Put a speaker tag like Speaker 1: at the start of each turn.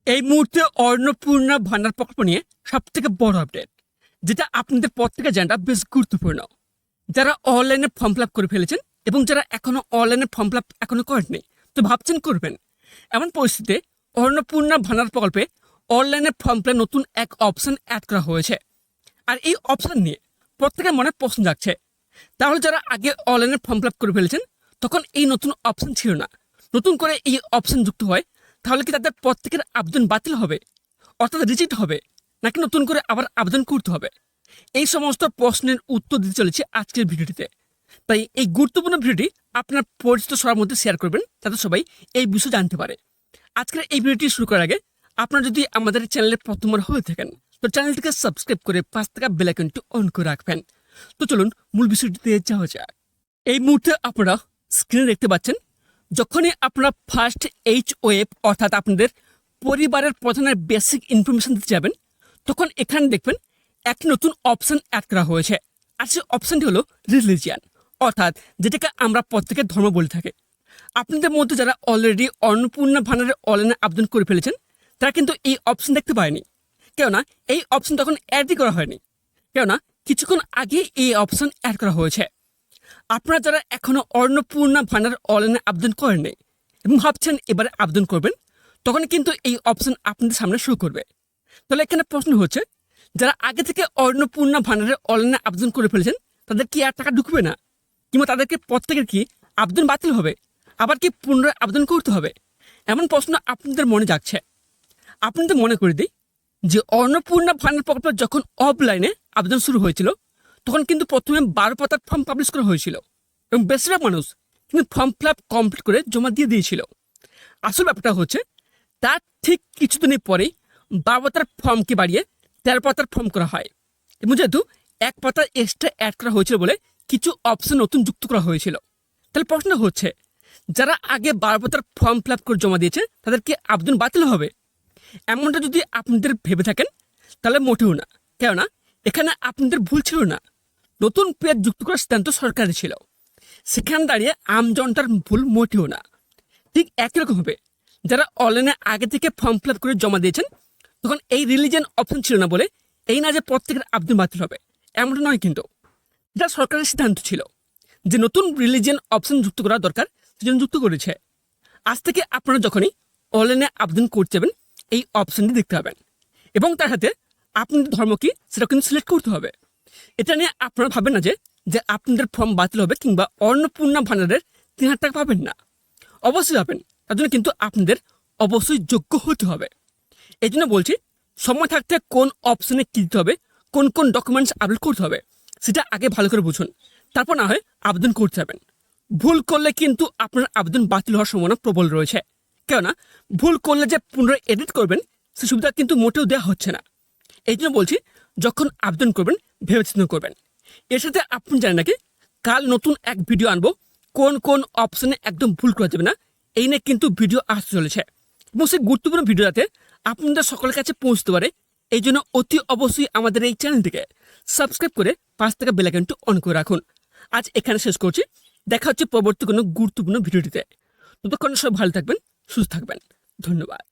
Speaker 1: এই মুহূর্তে অন্নপূর্ণা ভান্ডার প্রকল্প নিয়ে সবথেকে বড় আপডেট, যেটা আপনাদের প্রত্যেকে জানাটা বেশ গুরুত্বপূর্ণ। যারা অনলাইনে ফর্ম ফিল আপ করে ফেলেছেন এবং যারা এখনো অনলাইনে ফর্ম ফিল আপ এখনো করেননি, তো ভাবছেন করবেন, এমন পরিস্থিতিতে অন্নপূর্ণা ভান্ডার প্রকল্পে অনলাইনে ফর্ম ফিল নতুন এক অপশন অ্যাড করা হয়েছে। আর এই অপশন নিয়ে প্রত্যেকের মনে প্রশ্ন জাগছে। তাহলে যারা আগে অনলাইনে ফর্ম ফিল আপ করে ফেলেছেন, তখন এই নতুন অপশন ছিল না, নতুন করে এই অপশন যুক্ত হয়, তাহলে কি তাদের প্রত্যেকের আবেদন বাতিল হবে, অর্থাৎ রিজেক্ট হবে, নাকি নতুন করে আবার আবেদন করতে হবে? এই সমস্ত প্রশ্নের উত্তর দিতে চলেছে আজকের ভিডিওটিতে। তাই এই গুরুত্বপূর্ণ ভিডিওটি আপনার পরিচিত সবার মধ্যে শেয়ার করবেন, যাতে সবাই এই বিষয় জানতে পারে। আজকের এই ভিডিওটি শুরু করার আগে আপনারা যদি আমাদের চ্যানেলে প্রথমবার হয়ে থাকেন, তো চ্যানেলটিকে সাবস্ক্রাইব করে পাশ থাকা বেল আইকনটি অন করে রাখবেন। তো চলুন মূল বিষয়টিতে যাওয়া যাক। এই মুহূর্তে আপনারা স্ক্রিনে দেখতে পাচ্ছেন, যখনই আপনারা ফার্স্ট HOF অর্থাৎ আপনাদের পরিবারের প্রধানের বেসিক ইনফরমেশন দিতে যাবেন, তখন এখানে দেখবেন একটি নতুন অপশন অ্যাড করা হয়েছে। আর সেই অপশনটি হলো রিলিজিয়ান, অর্থাৎ যেটাকে আমরা প্রত্যেকের ধর্ম বলে থাকি। আপনাদের মধ্যে যারা অলরেডি অন্নপূর্ণা ভান্ডারের অনলাইনে আবেদন করে ফেলেছেন, তারা কিন্তু এই অপশন দেখতে পায়নি, কেননা এই অপশন তখন অ্যাডই করা হয়নি, কেননা কিছুক্ষণ আগে এই অপশন অ্যাড করা হয়েছে। আপনারা যারা এখনো অন্নপূর্ণা ভান্ডার অনলাইনে আবেদন করেননি এবং ভাবছেন এবারে আবেদন করবেন, তখন কিন্তু এই অপশন আপনাদের সামনে শুরু করবে। তাহলে এখানে প্রশ্ন হচ্ছে, যারা আগে থেকে অন্নপূর্ণা ভান্ডারের অনলাইনে আবেদন করে ফেলেছেন, তাদের কি আর টাকা ঢুকবে না, কিংবা তাদেরকে প্রত্যেকের কি আবেদন বাতিল হবে, আবার কি পুনরায় আবেদন করতে হবে? এমন প্রশ্ন আপনাদের মনে জাগছে। আপনাদের মনে করে দিই যে অন্নপূর্ণা ভান্ডার প্রকল্প যখন অফলাইনে আবেদন শুরু হয়েছিল, তখন কিন্তু প্রথমে 12 পাতার ফর্ম পাবলিশ করা হয়েছিল এবং বেশিরভাগ মানুষ কিন্তু ফর্ম ফিল আপ কমপ্লিট করে জমা দিয়ে দিয়েছিল। আসল ব্যাপারটা হচ্ছে, তার ঠিক কিছুদিনের পরেই 12 পাতার ফর্মকে বাড়িয়ে 13 পাতার ফর্ম করা হয়, এবং যেহেতু এক পাতা এক্সট্রা অ্যাড করা হয়েছিল বলে কিছু অপশন নতুন যুক্ত করা হয়েছিল। তাহলে প্রশ্ন হচ্ছে, যারা আগে 12 পাতার ফর্ম ফিল আপ করে জমা দিয়েছে, তাদের কি আবেদন বাতিল হবে? এমনটা যদি আপনাদের ভেবে থাকেন, তাহলে মোটেও না, কেননা এখানে আপনাদের ভুল ছিল না। নতুন পেজ যুক্ত করার সিদ্ধান্ত সরকারের ছিল, সেখানে দাঁড়িয়ে আমজনতার ভুল মোটেও না। ঠিক একই রকম হবে, যারা অনলাইনে আগে থেকে ফর্ম ফিল আপ করে জমা দিয়েছেন, তখন এই রিলিজিয়ান অপশন ছিল না বলে এই না যে প্রত্যেকের আবেদন বাতিল হবে, এমনটা নয়। কিন্তু এটা সরকারের সিদ্ধান্ত ছিল যে নতুন রিলিজিয়ান অপশন যুক্ত করা দরকার, সেজন্য যুক্ত করেছে। আজ থেকে আপনারা যখনই অনলাইনে আবেদন করতে যাবেন, এই অপশনটি দেখতে পাবেন, এবং তার সাথে আপনাদের ধর্ম কি সেটা কিন্তু সিলেক্ট করতে হবে। এটা নিয়ে আপনারা ভাবেন না যে আপনাদের ফর্ম বাতিল হবে কিংবা অন্নপূর্ণা ভান্ডারের 3000 টাকা পাবেন না। অবশ্যই পাবেন, তার জন্য কিন্তু আপনাদের অবশ্যই যোগ্য হতে হবে। এই জন্য বলছি, সময় থাকতে কোন অপশনে কী দিতে হবে, কোন কোন ডকুমেন্টস আপলোড করতে হবে, সেটা আগে ভালো করে বুঝুন, তারপর না হয় আবেদন করতে যাবেন। ভুল করলে কিন্তু আপনার আবেদন বাতিল হওয়ার সম্ভাবনা প্রবল রয়েছে, কেননা ভুল করলে যে পুনরায় এডিট করবেন, সে সুবিধা কিন্তু মোটেও দেওয়া হচ্ছে না। এই জন্য বলছি, যখন আবেদন করবেন ভেবেচিন্তে করবেন। এর সাথে আপনি জানেন নাকি, কাল নতুন এক ভিডিও আনবো, কোন কোন অপশনে একদম ভুল করা যাবে না, এই নিয়ে কিন্তু ভিডিও আসতে চলেছে, এবং সেই গুরুত্বপূর্ণ ভিডিও যাতে আপনাদের সকলের কাছে পৌঁছতে পারে, এই জন্য অতি অবশ্যই আমাদের এই চ্যানেলটিকে সাবস্ক্রাইব করে পাশ থেকে বেল আইকনটি অন করে রাখুন। আজ এখানে শেষ করছি, দেখা হচ্ছে পরবর্তী কোনো গুরুত্বপূর্ণ ভিডিওটিতে। ততক্ষণ সব ভালো থাকবেন, সুস্থ থাকবেন। ধন্যবাদ।